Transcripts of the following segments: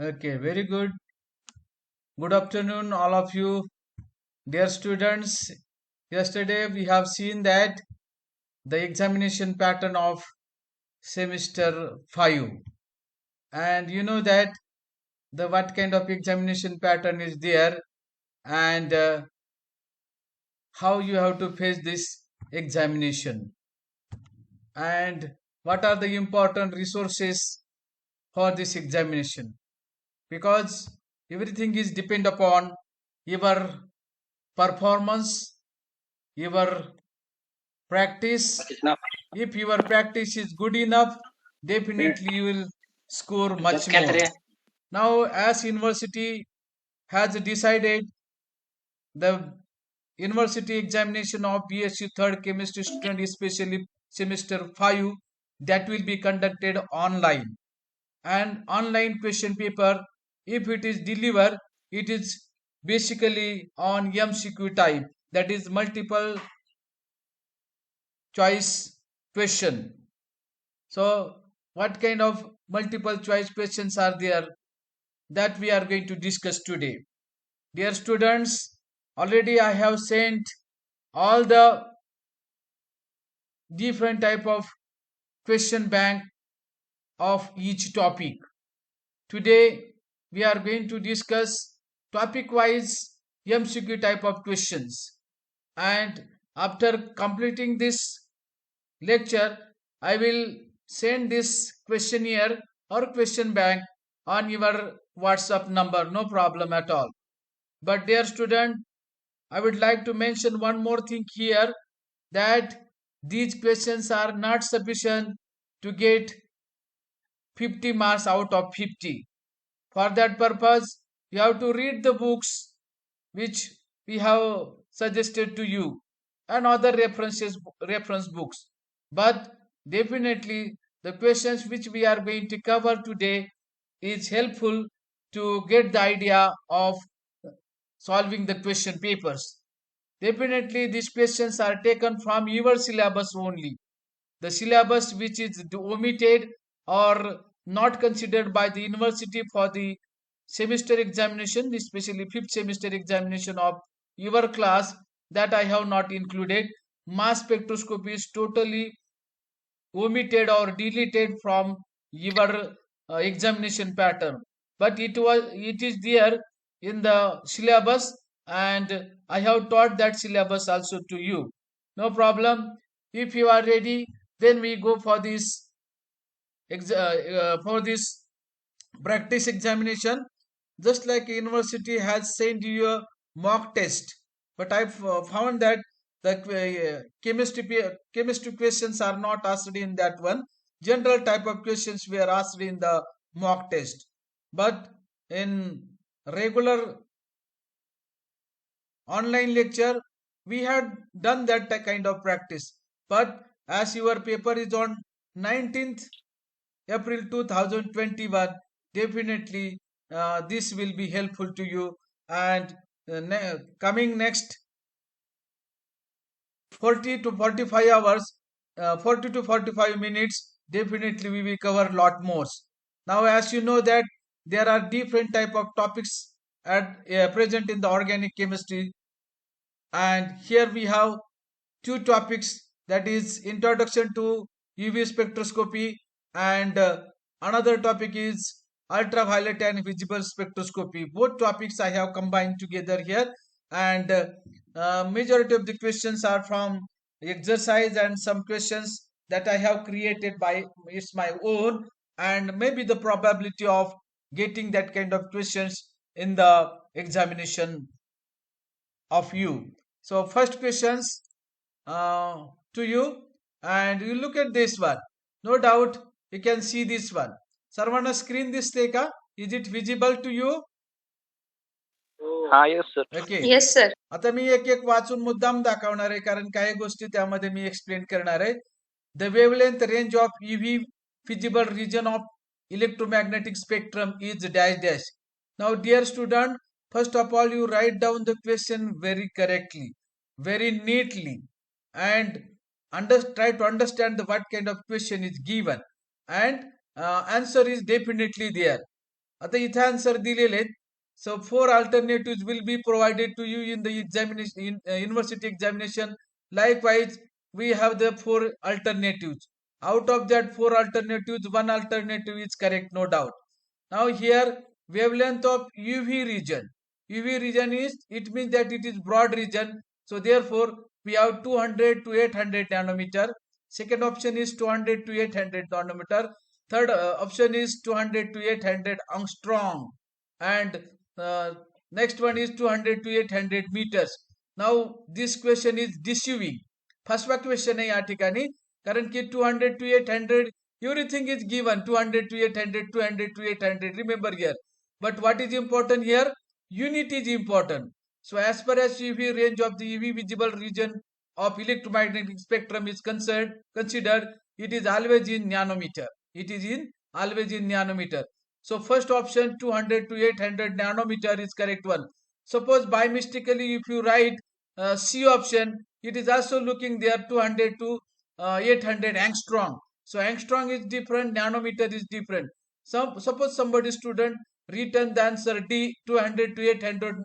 Okay, very good. Good afternoon, all of you, dear students. Yesterday we have seen that the examination pattern of semester 5, and you know that the what kind of examination pattern is there, and how you have to face this examination, and what are the important resources for this examination, because everything is depend upon your performance, your practice. कितना If your practice is good enough, minute definitely you will score much जब क्या more. करे Now, as university has decided, the university examination of BSc third chemistry student, especially semester 5, that will be conducted online. And online question paper, if it is delivered, it is basically on MCQ type, that is multiple choice question. So, what kind of multiple choice questions are there that we are going to discuss today? Dear students, already I have sent all the different type of question bank of each topic. Today we are going to discuss topic wise MCQ type of questions. And after completing this lecture, I will send this questionnaire or question bank on your WhatsApp number, no problem at all. But dear student, I would like to mention one more thing here, that these questions are not sufficient to get 50 marks out of 50. For that purpose, you have to read the books which we have suggested to you and other reference books. But definitely the questions which we are going to cover today is helpful to get the idea of solving the question papers. Definitely these questions are taken from your syllabus only. The syllabus which is omitted or not considered by the university for the semester examination, especially fifth semester examination of your class, that I have not included. Mass spectroscopy is totally omitted or deleted from your examination pattern, but it is there in the syllabus, and I have taught that syllabus also to you. No problem. If you are ready, then we go for this practice examination. Just like university has sent you a mock test, but I've found that the chemistry questions are not asked in that one. General type of questions were asked in the mock test, but in regular online lecture we had done that kind of practice. But as your paper is on 19th April 2021, definitely this will be helpful to you. And coming next 40 to 45 hours, 40 to 45 minutes, definitely we will cover lot more. Now, as you know that there are different type of topics at present in the organic chemistry, and here we have two topics, that is introduction to UV spectroscopy, and another topic is ultraviolet and visible spectroscopy. Both topics I have combined together here, and majority of the questions are from exercise, and some questions that I have created by it's my own, and maybe the probability of getting that kind of questions in the examination of you. So first questions to you, and you look at this one. No doubt you can see this one. Sarvana, screen this का? Is it visible to you? हाँ yes sir Okay. Yes, sir. आता मी एक एक वाचून मुद्दाम दाखवणार आहे, कारण काही गोष्टी त्यामध्ये मी एक्सप्लेन करणार आहे. The wavelength range of EV feasible region of electromagnetic spectrum is dash dash. Now, dear student, first of all, you write down the question very correctly, very neatly, and try to understand what kind of question is given, and answer is definitely there. आता इथे answer दिलेले आहेत. So 4 alternatives will be provided to you in the examination, university examination. Likewise, we have the 4 alternatives. Out of that 4 alternatives, one alternative is correct, no doubt. Now here, wavelength of UV region. UV region is, it means that it is broad region. So therefore, we have 200 to 800 nanometer. Second option is 200 to 800 nanometer. Third option is 200 to 800 angstrom. And uh, next one is 200 to 800 meters. Now this question is deceiving. फसवा question आहे या ठिकाणी, कारण की 200 to 800 everything is given, 200 to 800, 200 to 800, remember here. But what is important here? Unit is important. So as far as UV range of the UV visible region of electromagnetic spectrum is considered, it is always in nanometer. It is in always in nanometer. So first option 200 to 800 nanometer is correct one. Suppose by mistakenly if you write C option, it is also looking there 200 to 800 angstrom. So angstrom is different, nanometer is different. Suppose somebody student written the answer D 200 to 800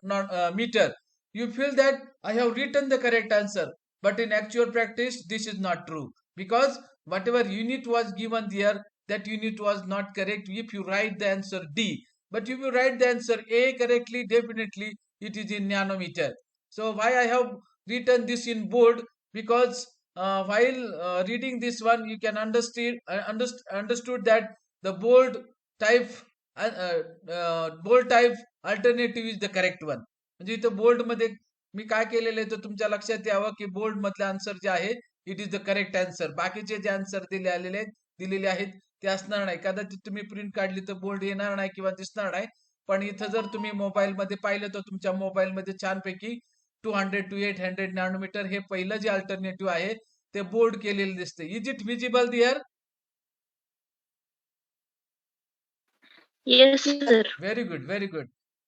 meter. You feel that I have written the correct answer, but in actual practice this is not true, because whatever unit was given there, that unit was not correct if you write the answer D. But if you write the answer A correctly, definitely it is in nanometer. So why I have written this in bold? Because while reading this one, you can understood that the bold type alternative is the correct one. म्हणजे इथं bold मध्ये मी काय केलेलं आहे तर तुमच्या लक्षात यावं की बोल्ड मधलं आन्सर जे आहे it is the correct answer. बाकीचे जे आन्सर दिलेले आहेत ते असणार नाही. कदाचित तुम्ही प्रिंट काढली तर बोल्ड येणार नाही किंवा दिसणार नाही. पण इथं जर तुम्ही मोबाईल मध्ये पाहिलं तर तुमच्या मोबाईल मध्ये छानपैकी 200 to 800 नॅनोमीटर हे पहिलं जे अल्टरनेटिव्ह आहे ते बोल्ड केलेलं दिसते. Is it visible there? Yes sir. Very good, very good.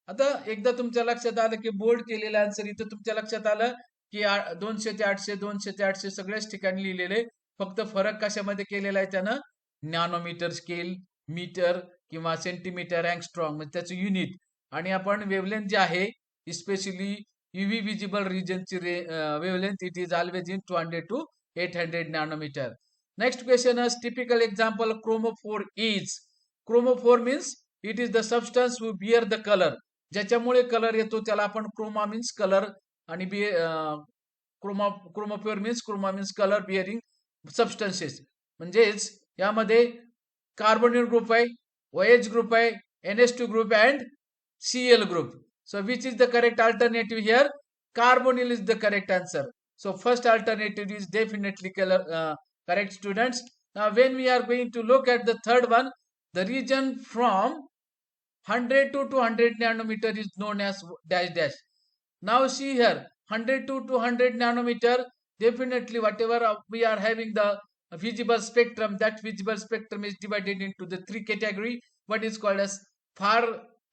आता एकदा तुमच्या लक्षात आलं की बोल्ड केलेलं आन्सर, इथं तुमच्या लक्षात आलं की 200 ते 800, 200 ते 800 सगळ्याच ठिकाणी लिहिलेले. फक्त फरक कशामध्ये केलेला आहे त्यानं? नॅनोमीटर स्केल, मीटर किंवा सेंटीमीटर अँगस्ट्रॉम म्हणजे त्याचं युनिट. आणि आपण वेवलेंथ जे आहे specially UV visible region wavelength, it is always in 200 to 800 nanometer. Next question is typical example chromophore is. Chromophore means it is the substance who bear the color. ज्याच्यामुळे colour येतो त्याला आपण chroma means colour आणि chromophore means colour bearing substances. म्हणजेच यामध्ये carbonyl group आहे, OH group आहे, NH2 group and Cl group. So which is the correct alternative here? Carbonyl is the correct answer. So first alternative is definitely correct, students. Now when we are going to look at the third one, the region from 100 to 200 nanometer is known as dash dash. Now see here, 100 to 200 nanometer, definitely whatever we are having the visible spectrum, that visible spectrum is divided into the three category. What is called as far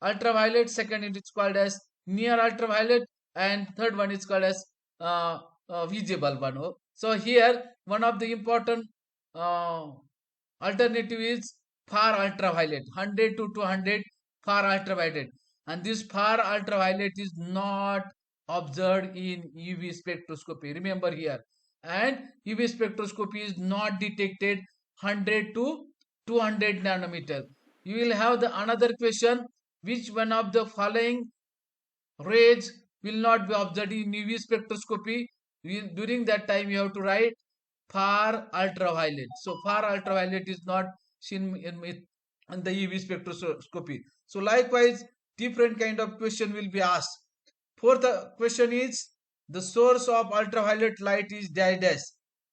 ultraviolet, second it is called as near ultraviolet, and third one is called as visible one. So here one of the important alternative is far ultraviolet, 100 to 200 far ultraviolet, and this far ultraviolet is not observed in UV spectroscopy, remember here. And UV spectroscopy is not detected 100 to 200 nanometer. You will have the another question, which one of the following rays will not be observed in UV spectroscopy? During that time you have to write far ultraviolet. So far ultraviolet is not seen in the UV spectroscopy. So likewise different kind of question will be asked. Fourth question is the source of ultraviolet light is dash dash.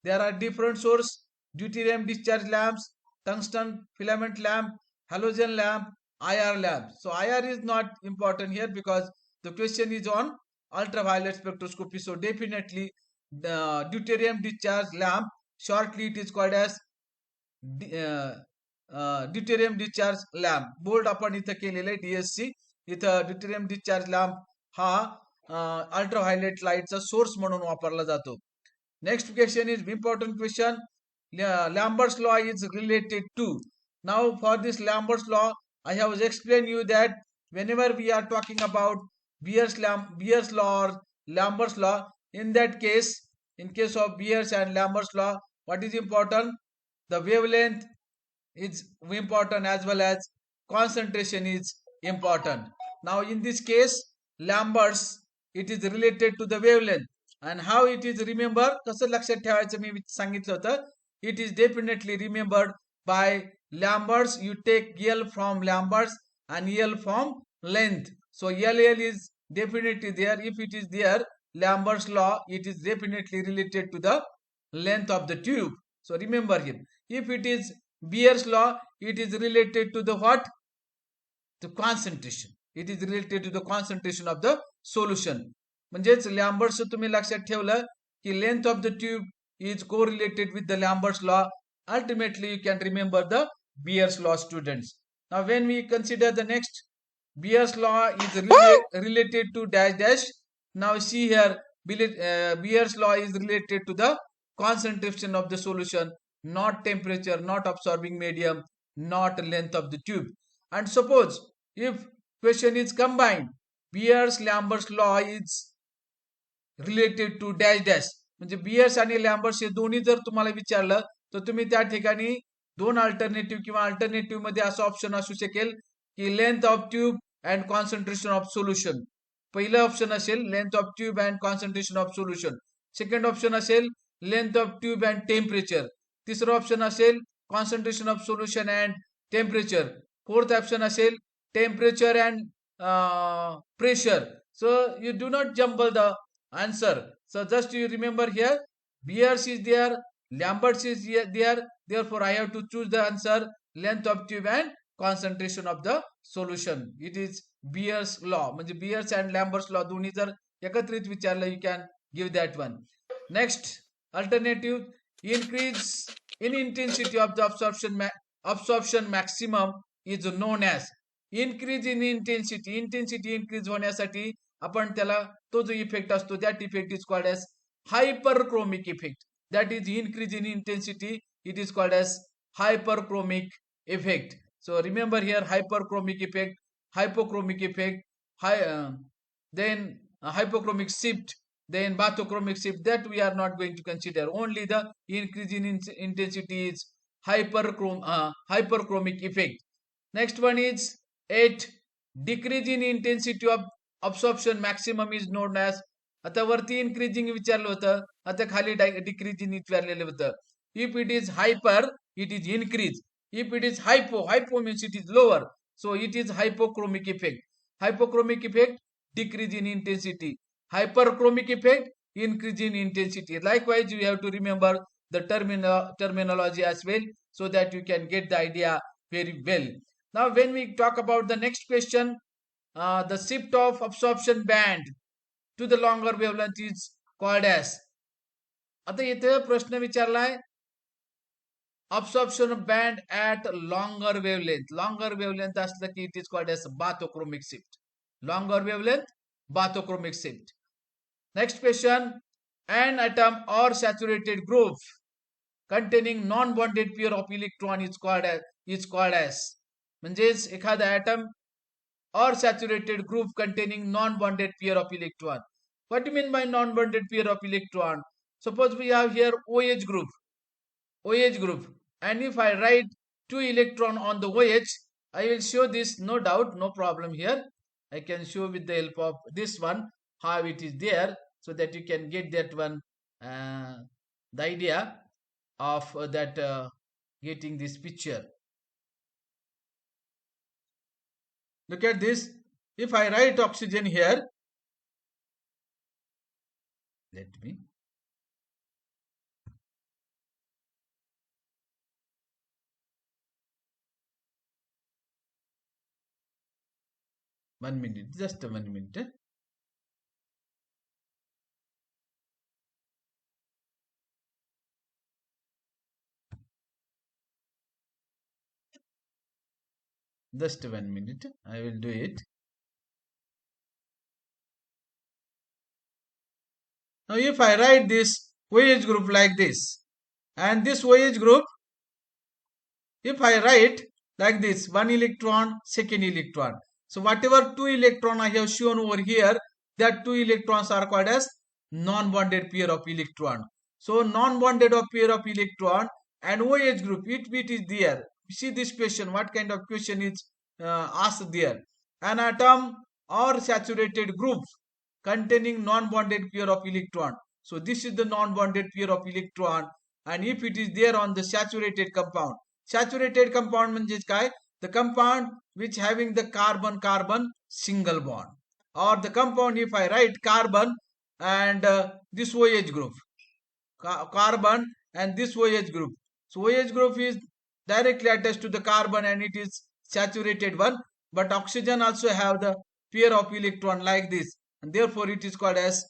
There are different source: deuterium discharge lamps, tungsten filament lamp, halogen lamp, IR lamp. So IR is not important here because the question is on ultraviolet spectroscopy. So definitely the deuterium discharge lamp, shortly it is called as deuterium discharge lamp. Bold आपण इथं केलेलं आहे DSC. इथं deuterium discharge lamp हा ultraviolet लाईटचा source म्हणून वापरला जातो. Next question is important question. Lambert's law is related to. Now for this Lambert's law, I have explained you that whenever we are talking about Beer's law or Lambert's law, in that case, in case of Beer's and Lambert's law, what is important? The wavelength is important as well as concentration is important. Now in this case, Lambert's, it is related to the wavelength, and how it is remember कसं लक्षात ठेवायचं मी सांगितलं होतं. It is definitely remembered by Lambert's. You take L from Lambert's and L from length. So LL is definitely there. If it is there, Lambert's law, it is definitely related to the length of the tube. So remember him. If it is Beer's law, it is related to the what? The concentration. It is related to the concentration of the solution. म्हणजेच लॅम्बर्टचं तुम्ही लक्षात ठेवलं की length of the tube is correlated with the Lambert's law. Ultimately, you can remember the Beer's law, students. Now, when we consider the next, Beer's law is related to dash dash. Now, see here, Beer's law is related to the concentration of the solution, not temperature, not absorbing medium, not length of the tube. And suppose if question is combined, Beer's Lambert's law is related to dash dash. म्हणजे bears आणि लॅम्बर्ट्स हे दोन्ही जर तुम्हाला विचारलं तर तुम्ही त्या ठिकाणी दोन अल्टरनेटिव्ह किंवा अल्टरनेटिव्ह मध्ये असं ऑप्शन असू शकेल की length of tube and concentration of solution. पहिलं ऑप्शन असेल length of tube and concentration of solution. Second option असेल length of tube and temperature. तिसरं ऑप्शन असेल concentration of solution and temperature. Fourth option असेल temperature and pressure. So you do not jumble the answer. So just you remember here, Beer's is there, Lambert's is there. Therefore, I have to choose the answer length of tube and concentration of the solution. It is Beer's law. म्हणजे Beer's and Lambert's law दोन्ही जर एकत्रित विचारलं, you can give that one. Next alternative, increase in intensity of the absorption maximum is known as increase in intensity. Intensity increase होण्यासाठी आपण त्याला तो जो इफेक्ट असतो that effect is called as hyperchromic effect. That is increase in intensity, it is called as hyperchromic effect. So remember here, hyperchromic effect, hypochromic effect, then hypochromic shift, then bathochromic shift, that we are not going to consider. Only the increase in intensity is hyperchromic effect. Next one is 8, decrease in intensity of absorption maximum is known as. आता वरती increasing विचारलं होतं, आता खाली decreasing विचारलेलं होतं. If it is hyper, it is increase. If it is hypo means it is lower. So it is hypochromic effect. Hypochromic effect, decrease in intensity. Hyperchromic effect, increase in intensity. Likewise, you have to remember the terminology as well, so that you can get the idea very well. Now, when we talk about the next question, the shift of absorption band to the longer wavelength is called as. आता इथे प्रश्न विचारलाय absorption band at longer wavelength. Longer wavelength असलं की it is called as bathochromic shift. Longer wavelength, bathochromic shift. Next question, an atom or saturated group containing non-bonded pair of electron is called as. म्हणजेच एखादा atom or saturated group containing non-bonded pair of electron. What do you mean by non-bonded pair of electron? Suppose we have here OH group, and if I write 2 electron on the OH, I will show this, no doubt, no problem here. I can show with the help of this one how it is there, so that you can get that one, the idea of that getting this picture. Look at this. If I write oxygen here, let me. One minute, just 1 minute. Just 1 minute, I will do it. Now if I write this OH group like this, and this OH group, if I write like this, one electron, second electron. So whatever two electron I have shown over here, that two electrons are called as non-bonded pair of electron. So non-bonded pair of electron and OH group, it is there. See this question, what kind of question is asked there. An atom or saturated group containing non-bonded pair of electron. So this is the non-bonded pair of electron, and if it is there on the saturated compound. Saturated compound means काय? The compound which having the carbon-carbon single bond, or the compound if I write carbon and this OH group, carbon and this OH group. So OH group is directly attached to the carbon and it is saturated one, but oxygen also have the pair of electron like this, and therefore it is called as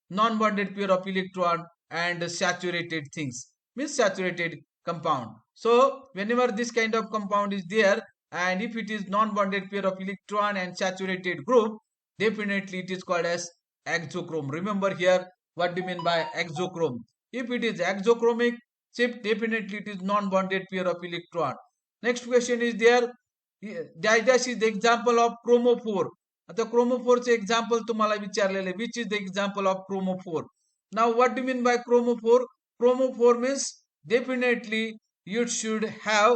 non-bonded pair of electron and saturated things, means saturated compound. So whenever this kind of compound is there, and if it is non-bonded pair of electron and saturated group, definitely it is called as exochrome. Remember here what do you mean by exochrome. If it is exochromic shape, definitely it is non-bonded pair of electron. Next question is there, dash is the example of chromophore. आता क्रोमोफोरचे example तुम्हाला विचारलेले, which is the example of chromophore. Now what do mean by chromophore. Chromophore means definitely it should have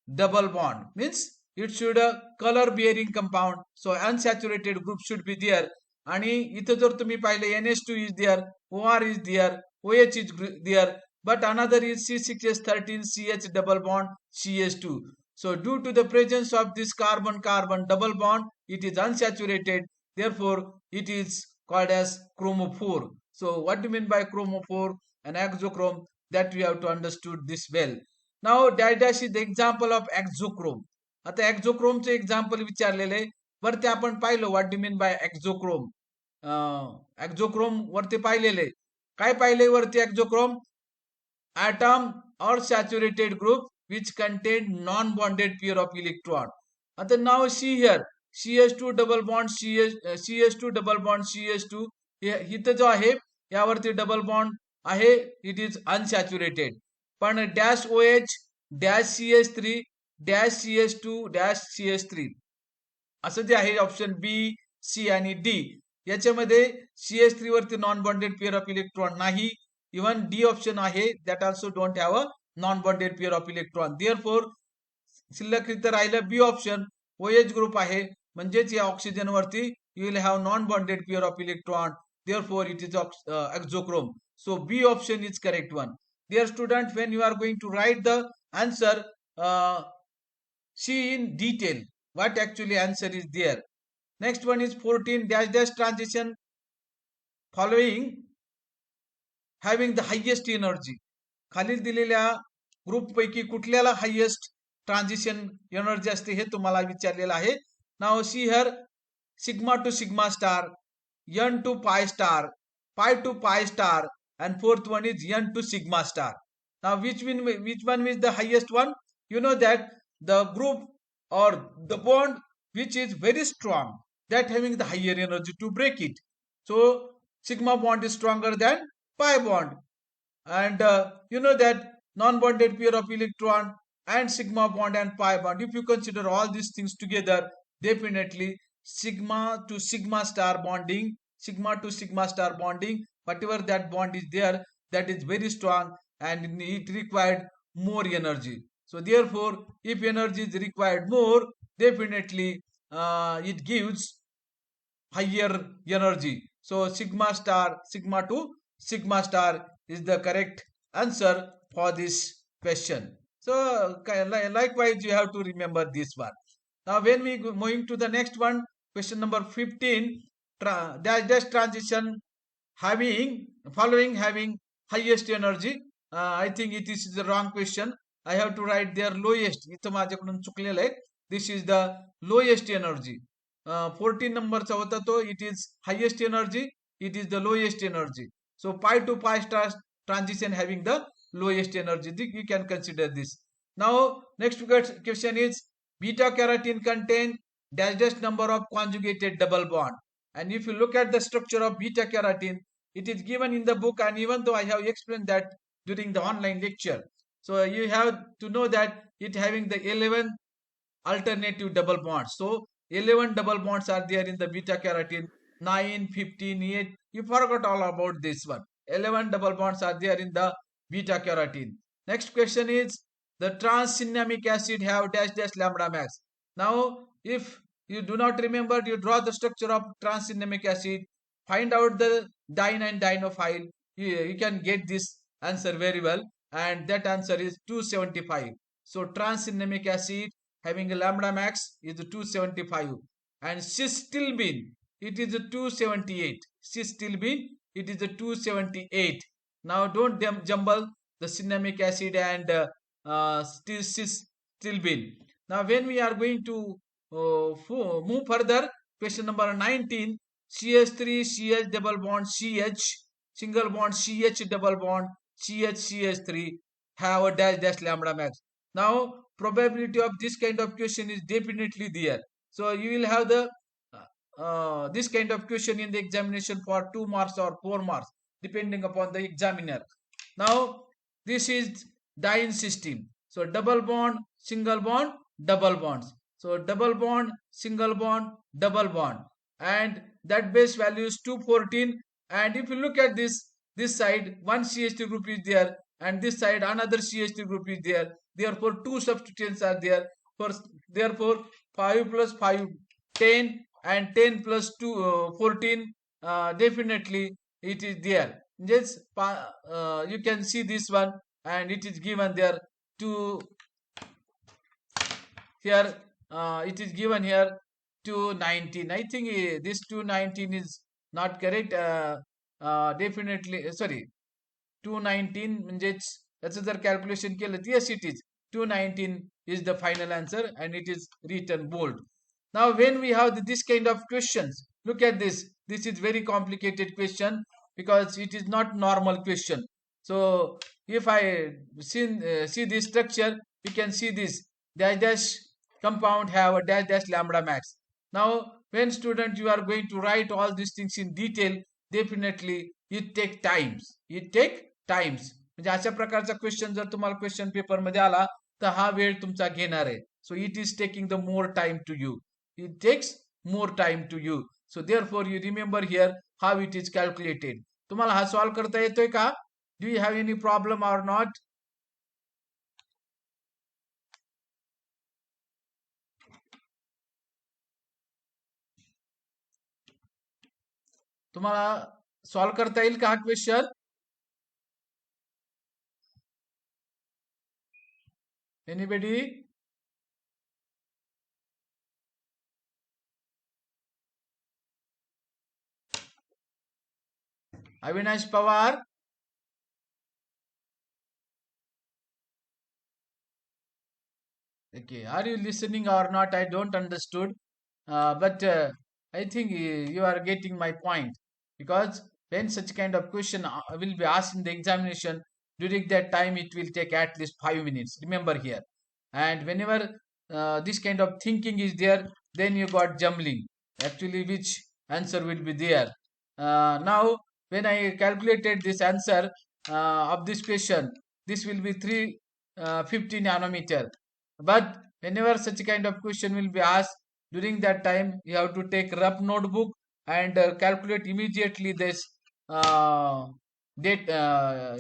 double bond, means it should a color bearing compound, so unsaturated group should be there. आणि इथं जर तुम्ही पाहिले NH2 is there, OR is there, OH is there, but another is C6H13 CH double bond CH2. So due to the presence of this carbon-carbon double bond, it is unsaturated. Therefore, it is called as chromophore. So what do you mean by chromophore and exochrome? That we have to understood this well. Now dash is the example of exochrome. आता exochrome चे example विचारलेले, वरती आपण पाहिलं what do you mean by exochrome. exochrome वरती पाहिलेले, काय पाहिले वरती exochrome? Atom or saturated group which contain non-bonded pair of electron. आता now see here, CH2 double bond CH2 double bond CH2, इथं जो आहे यावरती डबल बॉन्ड आहे, इट इज अनसॅच्युरेटेड. पण dash OH dash CH3 dash CH2 dash CH3 असं जे आहे option B, सी आणि डी, याच्यामध्ये CH3 वरती non bonded pair of electron नाही. इवन डी ऑप्शन आहे that also don't have a non bonded pair of electron. Therefore शिल्लक इथं राहिलं बी ऑप्शन, OH ग्रुप आहे, म्हणजेच या ऑक्सिजन वरती you will have non bonded pair of electron. Therefore, it is exochrome. So B option is correct one. Dear student, when you are going to write the answer, see in detail what actually answer is there. Next one is 14 dash dash transition following having the highest energy. खालील दिलेल्या group पैकी कुठल्याला highest transition energy असते हे तुम्हाला विचारलेलं आहे. Now see here, sigma two sigma star, N to pi star, pi to pi star, and fourth one is N to sigma star. Now which one is the highest one? You know that the group or the bond which is very strong, that having the higher energy to break it. So sigma bond is stronger than pi bond, and you know that non-bonded pair of electron and sigma bond and pi bond, if you consider all these things together, definitely sigma to sigma star bonding, whatever that bond is there, that is very strong and it required more energy. So therefore, if energy is required more, definitely it gives higher energy. So sigma to sigma star is the correct answer for this question. So likewise you have to remember this one. Now when we moving to the next one, question number 15, dash transition following having highest energy. I think it is the wrong question. I have to write there lowest. इथं माझ्याकडून चुकलेलं आहे. This is the lowest energy. 14 नंबरचा होता तो, it is highest energy, it is the lowest energy. So pi to pi star transition having the lowest energy. You can consider this. Now next question is, beta carotene contain dash dash number of conjugated double bond. And if you look at the structure of beta carotene, it is given in the book, and even though I have explained that during the online lecture. So you have to know that it having the 11 alternative double bonds. So 11 double bonds are there in the beta carotene. 9, 15, 8. You forgot all about this one. 11 double bonds are there in the beta carotene. Next question is, the trans-cinnamic acid have dash dash lambda max. Now if you do not remember, you draw the structure of trans-cinnamic acid, find out the dine and dienophile. You can get this answer very well, and that answer is 275. So trans-cinnamic acid having a lambda max is 275, and cystibine it is 278. Cystibine it is 278. Now don't jumble the cinnamic acid and cystibine. Now when we are going to move further, question number 19, CH3 CH double bond CH, single bond CH double bond CH 3 have a dash dash lambda max. Now probability of this kind of question is definitely there. So you will have the this kind of question in the examination for 2 marks or 4 marks depending upon the examiner. Now this is diene system. So double bond, single bond, double bonds. So double bond, single bond, double bond, and that base value is 214. And if you look at this side one CH3 group is there, and this side another CH3 group is there. Therefore two substituents are there. Therefore 5 plus 5 10, and 10 plus 2 14, definitely it is there. Just you can see this one, and it is given there to here. It is given here 219. I think this 219 is not correct. Definitely sorry, 219 म्हणजेच त्याचं जर calculation केलं तर yes it is 219 is the final answer, and it is written bold. Now when we have this kind of questions, look at this. This is very complicated question because it is not normal question. So if I see this structure, you can see this dash dash compound have a dash dash lambda max. Now when student you are going to write all these things in detail, definitely it take times. म्हणजे अशा प्रकारचा question जर तुम्हाला question paper मध्ये आला तर हा वेळ तुमचा घेणार आहे. So it is taking the more time to you. It takes more time to you. So therefore you remember here how it is calculated. तुम्हाला हा सॉल्व्ह करता येतोय का? Do you have any problem or not? तुम्हाला solve करता येईल का हा question? Anybody? Avinash Pawar? Okay, are you listening or not? I don't understood. But I think you are getting my point, because when such kind of question will be asked in the examination, during that time it will take at least 5 minutes. Remember here, and whenever this kind of thinking is there, then you got jumbling. Actually, which answer will be there? Now, when I calculated this answer of this question, this will be 350 nanometer. But whenever such kind of question will be asked, during that time you have to take rough notebook and calculate immediately this uh, date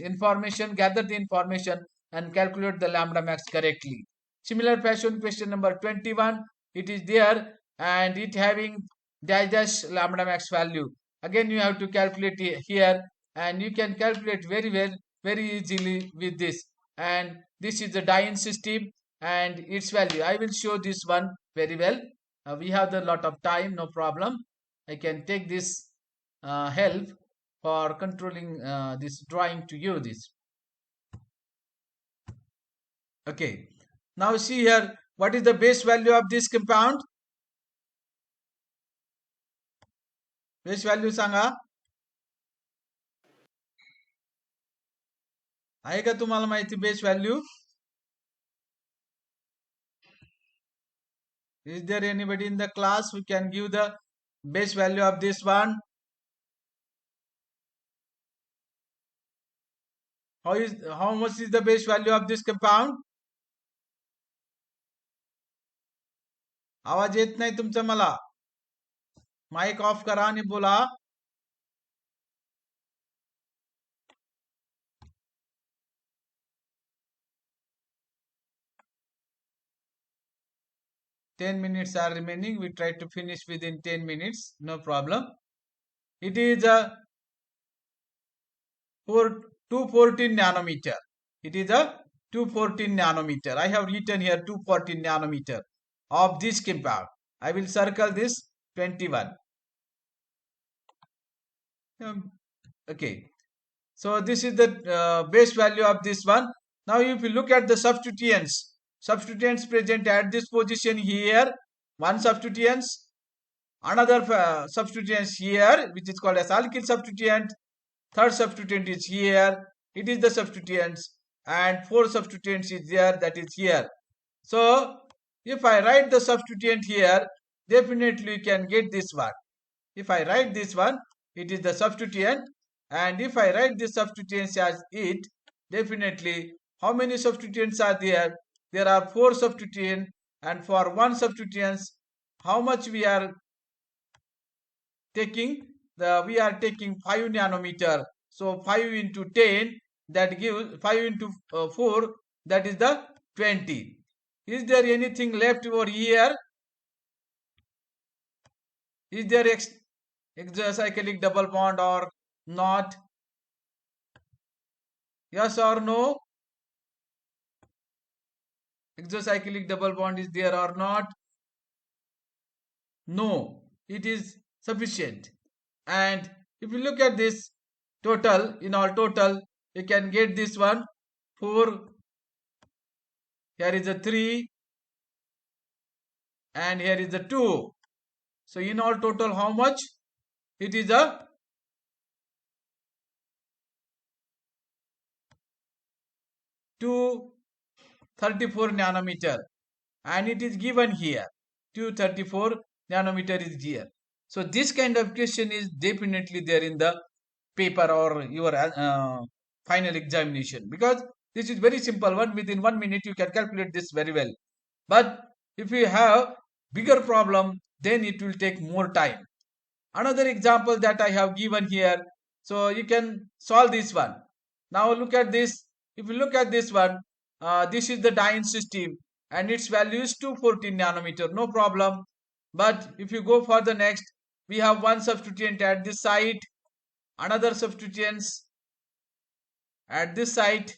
information, gather the information and calculate the lambda max correctly. Similar fashion, question number 21, it is there and it having dash dash lambda max value. Again you have to calculate here, and you can calculate very well, very easily with this. And this is the diene system and its value. I will show this one very well. We have a lot of time, no problem. I can take this help for controlling this drawing to you this. Okay. Now see here, what is the base value of this compound? Base value सांगा. आहे का तुम्हाला माहिती base value? Is there anybody in the class who can give the base value of this one? how much is the base value of this compound? आवाज येत नाही तुमचा मला. Mic off करा आणि बोला. Ten minutes are remaining. We try to finish within 10 minutes. No problem. It is a 214 nanometer. It is a 214 nanometer. I have written here 214 nanometer of this compound. I will circle this 21. Okay. So this is the base value of this one. Now if you look at the substituents present at this position here, one substituents, another substituents here, which is called as alkyl substituent, third substituent is here, it is the substituents, and fourth substituents is there, that is here. So if I write the substituent here, definitely you can get this one. If I write this one, it is the substituent, and if I write the substituents as it, definitely how many substituents are there? There are 4 substituents, and for one substituents, how much we are taking? We are taking 5 nanometer. So 5 into 10, that gives 5 into 4, that is the 20. Is there anything left over here? Is there exocyclic double bond or not? Yes or no? Exocyclic double bond is there or not? No, it is sufficient. And if you look at this total, in all total, you can get this one 4. Here is a 3, and here is a 2. So in all total, how much? It is a 234 nanometer, and it is given here 234 nanometer is here. So this kind of question is definitely there in the paper or your final examination, because this is very simple one. Within 1 minute you can calculate this very well. But if you have bigger problem, then it will take more time. Another example that I have given here, so you can solve this one. Now look at this. If you look at this one, this is the diene system, and its value is 214 nanometer, no problem. But if you go for the next, we have one substituent at this site, another substituents at this site,